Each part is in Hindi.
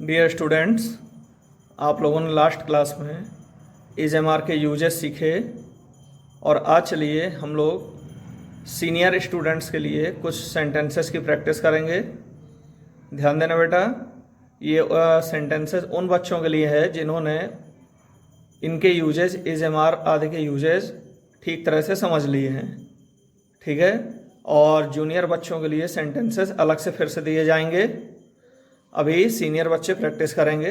डियर स्टूडेंट्स, आप लोगों ने लास्ट क्लास में एजएमआर के यूजेस सीखे और आज चलिए हम लोग सीनियर स्टूडेंट्स के लिए कुछ सेंटेंसेस की प्रैक्टिस करेंगे। ध्यान देना बेटा, ये सेंटेंसेस उन बच्चों के लिए है जिन्होंने इनके यूजेस एजएमआर आदि के यूजेस ठीक तरह से समझ लिए हैं, ठीक है। और जूनियर बच्चों के लिए सेंटेंसेस अलग से फिर से दिए जाएंगे। अभी सीनियर बच्चे प्रैक्टिस करेंगे।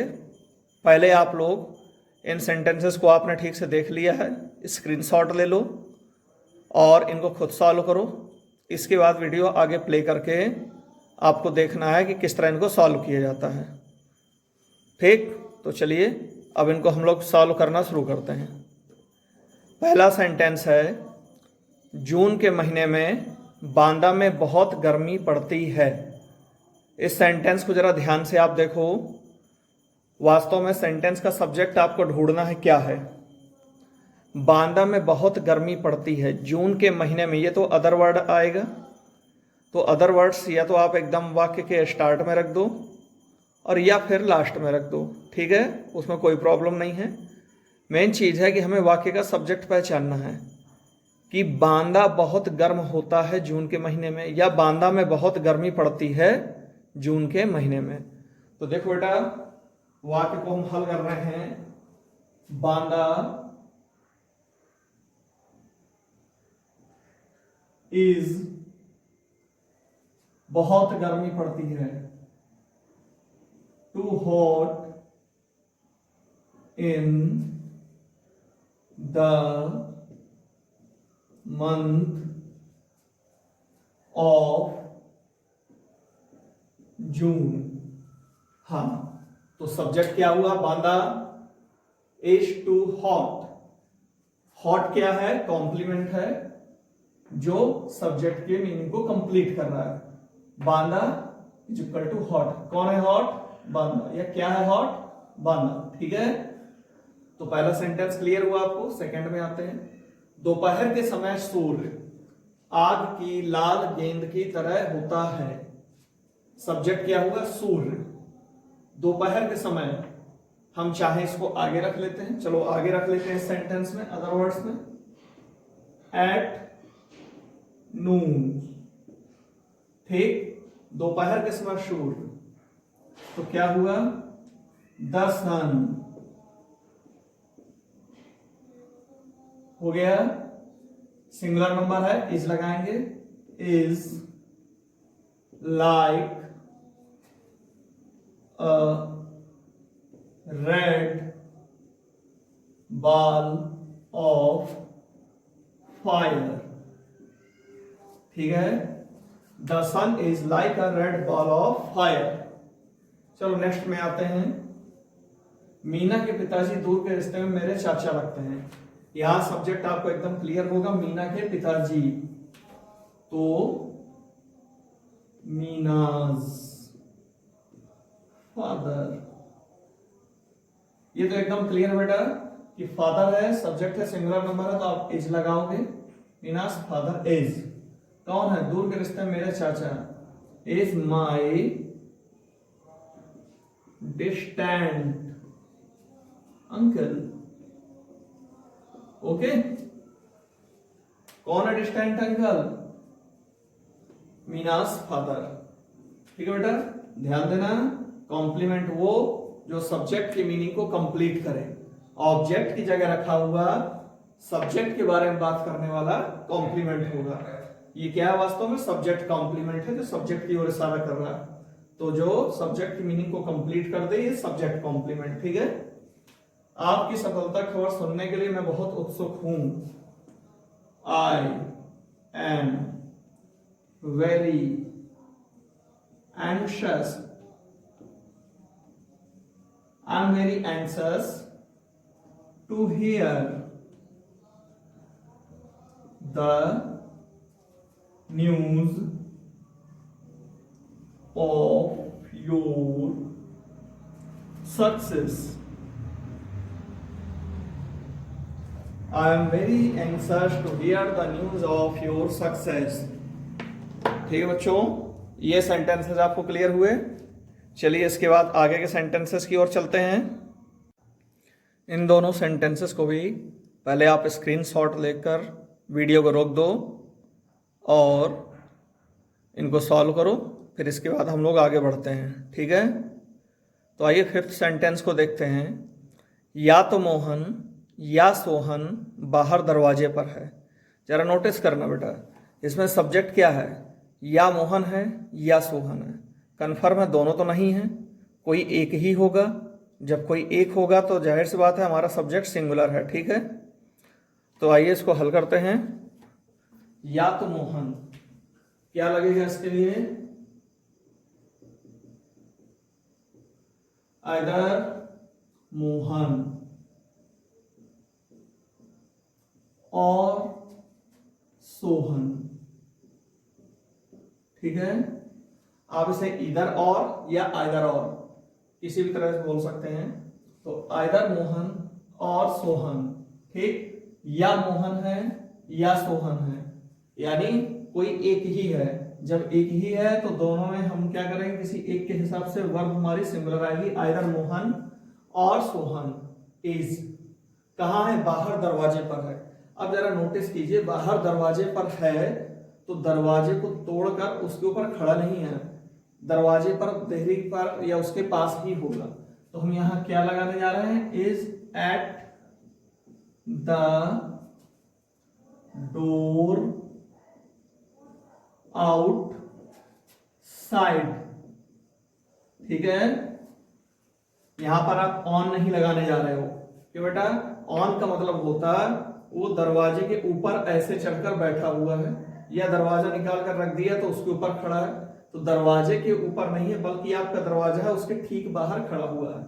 पहले आप लोग इन सेंटेंसेस को आपने ठीक से देख लिया है, स्क्रीनशॉट ले लो और इनको खुद सॉल्व करो। इसके बाद वीडियो आगे प्ले करके आपको देखना है कि किस तरह इनको सॉल्व किया जाता है, ठीक। तो चलिए अब इनको हम लोग सॉल्व करना शुरू करते हैं। पहला सेंटेंस है, जून के महीने में बांदा में बहुत गर्मी पड़ती है। इस सेंटेंस को ज़रा ध्यान से आप देखो। वास्तव में सेंटेंस का सब्जेक्ट आपको ढूंढना है क्या है। बांदा में बहुत गर्मी पड़ती है, जून के महीने में, ये तो अदर वर्ड आएगा। तो अदर वर्ड्स या तो आप एकदम वाक्य के स्टार्ट में रख दो और या फिर लास्ट में रख दो, ठीक है, उसमें कोई प्रॉब्लम नहीं है। मेन चीज़ है कि हमें वाक्य का सब्जेक्ट पहचानना है कि बांदा बहुत गर्म होता है जून के महीने में, या बांदा में बहुत गर्मी पड़ती है जून के महीने में। तो देखो बेटा, वाक्य को हम हल कर रहे हैं। बांदा इज, बहुत गर्मी पड़ती है, too hot in the month of June. हाँ, तो सब्जेक्ट क्या हुआ, Banda is too hot. Hot क्या है, कॉम्प्लीमेंट है जो सब्जेक्ट के मीनिंग को कंप्लीट कर रहा है। Banda is equal to hot. कौन है हॉट, बांदा। या क्या है हॉट, बांदा, ठीक है। तो पहला सेंटेंस क्लियर हुआ आपको। सेकंड में आते हैं। दोपहर के समय सूर्य आग की लाल गेंद की तरह होता है। सब्जेक्ट क्या होगा, सूर्य। दोपहर के समय, हम चाहे इसको आगे रख लेते हैं, चलो आगे रख लेते हैं इस सेंटेंस में, अदर वर्ड्स में, एट नून, ठीक। दोपहर के समय सूर्य, तो क्या हुआ, द सन हो गया। सिंगुलर नंबर है, इज लगाएंगे, is like a red ball of fire, ठीक है। The sun is like a red ball of fire। चलो नेक्स्ट में आते हैं। मीना के पिताजी दूर के रिश्ते में मेरे चाचा लगते हैं। यहां सब्जेक्ट आपको एकदम क्लियर होगा, मीना के पिताजी, तो मीनाज फादर। ये तो एकदम क्लियर बेटा कि फादर है, सब्जेक्ट है, सिंगुलर नंबर है, तो आप इज लगाओगे। Meena's father is. कौन है, दूर के रिश्ते में मेरे चाचा, is my distant uncle, okay. कौन है डिस्टेंट अंकल, मीनास फादर, ठीक है बेटा। ध्यान देना, कॉम्प्लीमेंट वो जो सब्जेक्ट की मीनिंग को कंप्लीट करे। ऑब्जेक्ट की जगह रखा हुआ सब्जेक्ट के बारे में बात करने वाला कॉम्प्लीमेंट होगा। ये क्या है, वास्तव में सब्जेक्ट कॉम्प्लीमेंट है जो सब्जेक्ट की ओर इशारा कर रहा है। तो जो सब्जेक्ट की मीनिंग को कंप्लीट कर दे, ये सब्जेक्ट कॉम्प्लीमेंट, ठीक है। आपकी सफलता खबर सुनने के लिए मैं बहुत उत्सुक हूं। I am very anxious, I'm very anxious to hear the news of your success. I am very anxious to hear the news of your success। ठीक है बच्चों, ये सेंटेंसेस आपको क्लियर हुए। चलिए इसके बाद आगे के सेंटेंसेस की ओर चलते हैं। इन दोनों सेंटेंसेस को भी पहले आप स्क्रीनशॉट लेकर वीडियो को रोक दो और इनको सॉल्व करो, फिर इसके बाद हम लोग आगे बढ़ते हैं, ठीक है। तो आइए फिफ्थ सेंटेंस को देखते हैं। या तो मोहन या सोहन बाहर दरवाजे पर है। जरा नोटिस करना बेटा, इसमें सब्जेक्ट क्या है, या मोहन है या सोहन है। कन्फर्म है दोनों तो नहीं है, कोई एक ही होगा। जब कोई एक होगा तो जाहिर सी बात है हमारा सब्जेक्ट सिंगुलर है, ठीक है। तो आइए इसको हल करते हैं। या तो मोहन, क्या लगेगा इसके लिए, आइदर मोहन और सोहन, ठीक है। आप इसे इधर और या आइदर और किसी भी तरह से बोल सकते हैं। तो आइदर मोहन और सोहन, ठीक। या मोहन है या सोहन है, यानी कोई एक ही है। जब एक ही है तो दोनों में हम क्या करेंगे, किसी एक के हिसाब से वर्ब हमारी सिंगुलर आएगी। आइदर मोहन और सोहन इज, कहाँ है, बाहर दरवाजे पर है। अब जरा नोटिस कीजिए, बाहर दरवाजे पर है तो दरवाजे को तोड़कर उसके ऊपर खड़ा नहीं है, दरवाजे पर, देहरी पर या उसके पास ही होगा। तो हम यहां क्या लगाने जा रहे हैं, is eight the door out side, ठीक है। यहां पर आप ऑन नहीं लगाने जा रहे हो, क्यों बेटा, ऑन का मतलब होता है वो दरवाजे के ऊपर ऐसे चढ़कर बैठा हुआ है, या दरवाजा निकाल कर रख दिया तो उसके ऊपर खड़ा है। तो दरवाजे के ऊपर नहीं है, बल्कि आपका दरवाजा है उसके ठीक बाहर खड़ा हुआ है।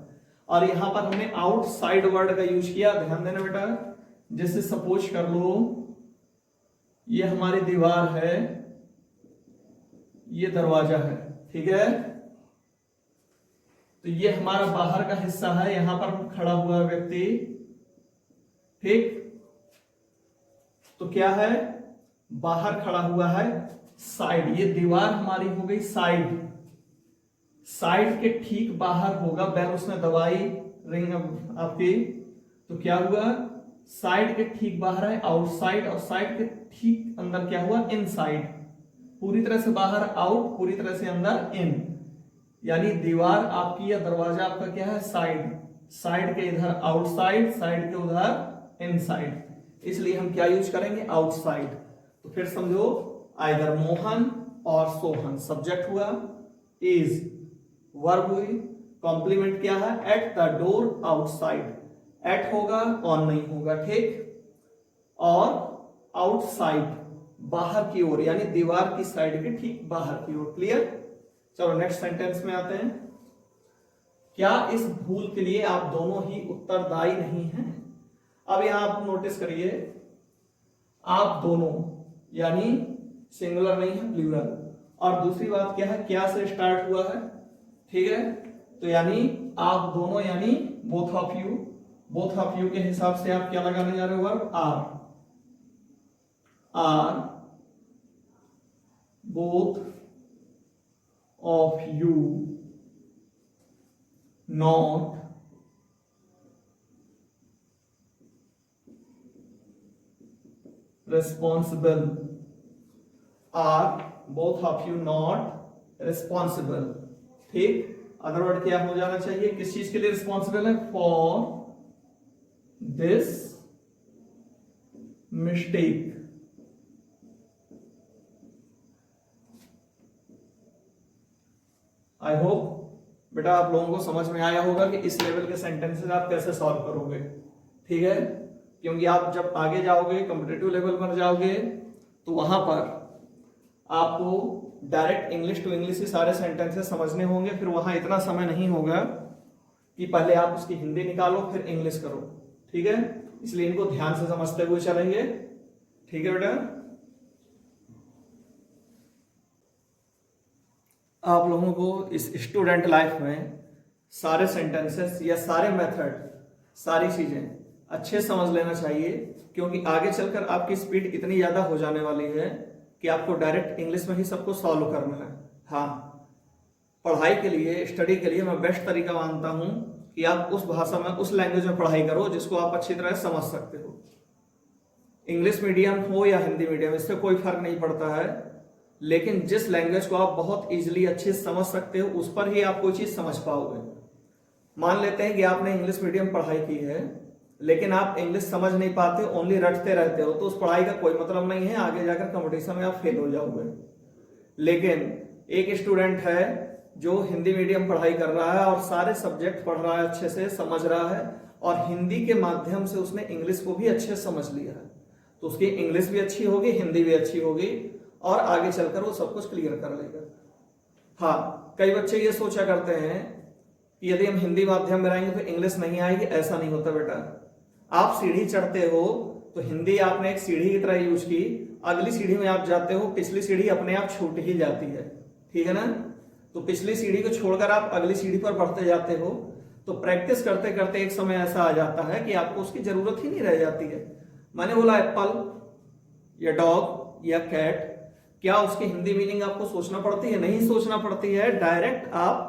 और यहां पर हमने आउटसाइड वर्ड का यूज किया, ध्यान देना बेटा। जैसे सपोज कर लो ये हमारी दीवार है, ये दरवाजा है, ठीक है। तो ये हमारा बाहर का हिस्सा है, यहां पर खड़ा हुआ है व्यक्ति, ठीक। तो क्या है, बाहर खड़ा हुआ है, साइड। ये दीवार हमारी हो गई साइड, साइड के ठीक बाहर होगा। बेल उसने दवाई रिंग आपकी, तो क्या हुआ, साइड के ठीक बाहर है आउटसाइड, और साइड के ठीक अंदर क्या हुआ, इनसाइड। पूरी तरह से बाहर आउट, पूरी तरह से अंदर इन, यानी दीवार आपकी या दरवाजा आपका क्या है, साइड। साइड के इधर आउटसाइड, साइड के उधर इनसाइड, इसलिए हम क्या यूज करेंगे, आउटसाइड। तो फिर समझो, आइदर मोहन और सोहन सब्जेक्ट हुआ, इज वर्ब हुई, कॉम्प्लीमेंट क्या है, at the door outside. At होगा, ऑन नहीं होगा, ठीक। और आउटसाइड बाहर की ओर, यानी दीवार की साइड के ठीक बाहर की ओर। क्लियर। चलो नेक्स्ट सेंटेंस में आते हैं। क्या इस भूल के लिए आप दोनों ही उत्तरदायी नहीं हैं। अब यहां आप नोटिस करिए, आप दोनों यानी सिंगुलर नहीं है, प्लूरल। और दूसरी बात क्या है, क्या से स्टार्ट हुआ है, ठीक है। तो यानी आप दोनों, यानी both of you. Both of you के हिसाब से आप क्या लगाने जा रहे हो, verb are. Are both of you not responsible, are both of you not responsible, ठीक। अदर वर्ड क्या हो जाना चाहिए, किस चीज के लिए रिस्पॉन्सिबल है, for this mistake. I hope बेटा आप लोगों को समझ में आया होगा कि इस लेवल के सेंटेंसेस आप कैसे सॉल्व करोगे, ठीक है। क्योंकि आप जब आगे जाओगे, कॉम्पिटिटिव लेवल पर जाओगे, तो वहां पर आपको डायरेक्ट इंग्लिश टू इंग्लिश ही सारे सेंटेंसेस समझने होंगे। फिर वहां इतना समय नहीं होगा कि पहले आप उसकी हिंदी निकालो फिर इंग्लिश करो, ठीक है। इसलिए इनको ध्यान से समझते हुए चलेंगे, ठीक है बेटा। आप लोगों को इस स्टूडेंट लाइफ में सारे सेंटेंसेस या सारे मेथड, सारी चीजें अच्छे समझ लेना चाहिए, क्योंकि आगे चलकर आपकी स्पीड इतनी ज्यादा हो जाने वाली है कि आपको डायरेक्ट इंग्लिश में ही सबको सॉल्व करना है। हाँ, पढ़ाई के लिए, स्टडी के लिए मैं बेस्ट तरीका मानता हूँ कि आप उस भाषा में, उस लैंग्वेज में पढ़ाई करो जिसको आप अच्छी तरह समझ सकते हो। इंग्लिश मीडियम हो या हिंदी मीडियम, इससे कोई फर्क नहीं पड़ता है, लेकिन जिस लैंग्वेज को आप बहुत इजीली अच्छे से समझ सकते हो उस पर ही आप कोई चीज़ समझ पाओगे। मान लेते हैं कि आपने इंग्लिश मीडियम पढ़ाई की है लेकिन आप इंग्लिश समझ नहीं पाते, ओनली रटते रहते हो, तो उस पढ़ाई का कोई मतलब नहीं है, आगे जाकर कंपटीशन में आप फेल हो जाओगे। लेकिन एक स्टूडेंट है जो हिंदी मीडियम पढ़ाई कर रहा है और सारे सब्जेक्ट पढ़ रहा है, अच्छे से समझ रहा है, और हिंदी के माध्यम से उसने इंग्लिश को भी अच्छे से समझ लिया है, तो उसकी इंग्लिश भी अच्छी होगी, हिंदी भी अच्छी होगी, और आगे चलकर वो सब कुछ क्लियर कर लेगा। हाँ, कई बच्चे ये सोचा करते हैं कि यदि हम हिंदी माध्यम में रहेंगे तो इंग्लिश नहीं आएगी। ऐसा नहीं होता बेटा। आप सीढ़ी चढ़ते हो तो हिंदी आपने एक सीढ़ी की तरह यूज की, अगली सीढ़ी में आप जाते हो, पिछली सीढ़ी अपने आप छूट ही जाती है, ठीक है ना। तो पिछली सीढ़ी को छोड़कर आप अगली सीढ़ी पर बढ़ते जाते हो, तो प्रैक्टिस करते करते एक समय ऐसा आ जाता है कि आपको उसकी जरूरत ही नहीं रह जाती है। मैंने बोला एप्पल या डॉग या कैट, क्या उसकी हिंदी मीनिंग आपको सोचना पड़ती है? नहीं सोचना पड़ती है, डायरेक्ट आप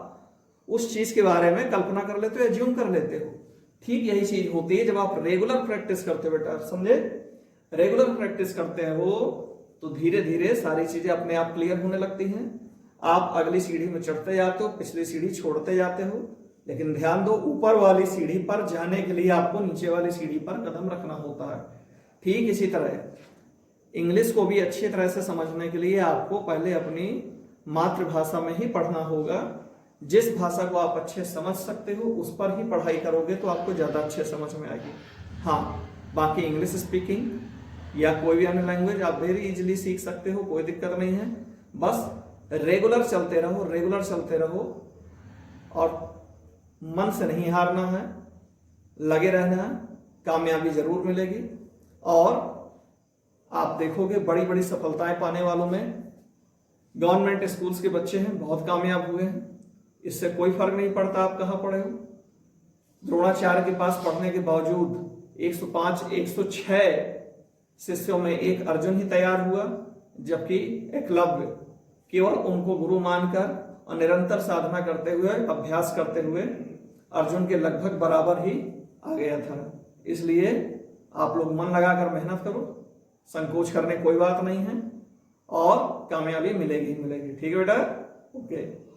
उस चीज के बारे में कल्पना कर लेते हो, एज्यूम कर लेते हो। ठीक यही चीज होती है जब आप रेगुलर प्रैक्टिस करते हो बेटा, समझे। रेगुलर प्रैक्टिस करते हैं वो, तो धीरे धीरे सारी चीजें अपने आप क्लियर होने लगती हैं। आप अगली सीढ़ी में चढ़ते जाते हो, पिछली सीढ़ी छोड़ते जाते हो, लेकिन ध्यान दो, ऊपर वाली सीढ़ी पर जाने के लिए आपको नीचे वाली सीढ़ी पर कदम रखना होता है। ठीक इसी तरह इंग्लिश को भी अच्छी तरह से समझने के लिए आपको पहले अपनी मातृभाषा में ही पढ़ना होगा। जिस भाषा को आप अच्छे समझ सकते हो उस पर ही पढ़ाई करोगे तो आपको ज़्यादा अच्छे समझ में आएगी। हाँ, बाकी इंग्लिश स्पीकिंग या कोई भी अन्य लैंग्वेज आप वेरी इजीली सीख सकते हो, कोई दिक्कत नहीं है। बस रेगुलर चलते रहो, रेगुलर चलते रहो, और मन से नहीं हारना है, लगे रहना है, कामयाबी जरूर मिलेगी। और आप देखोगे बड़ी बड़ी सफलताएं पाने वालों में गवर्नमेंट स्कूल्स के बच्चे हैं, बहुत कामयाब हुए हैं। इससे कोई फर्क नहीं पड़ता आप कहाँ पढ़े हो। द्रोणाचार्य के पास पढ़ने के बावजूद 105 106 शिष्यों में एक अर्जुन ही तैयार हुआ, जबकि एकलव्य केवल उनको गुरु मानकर और निरंतर साधना करते हुए, अभ्यास करते हुए अर्जुन के लगभग बराबर ही आ गया था। इसलिए आप लोग मन लगाकर मेहनत करो, संकोच करने कोई बात नहीं है, और कामयाबी मिलेगी ही मिलेगी। ठीक है बेटा, ओके।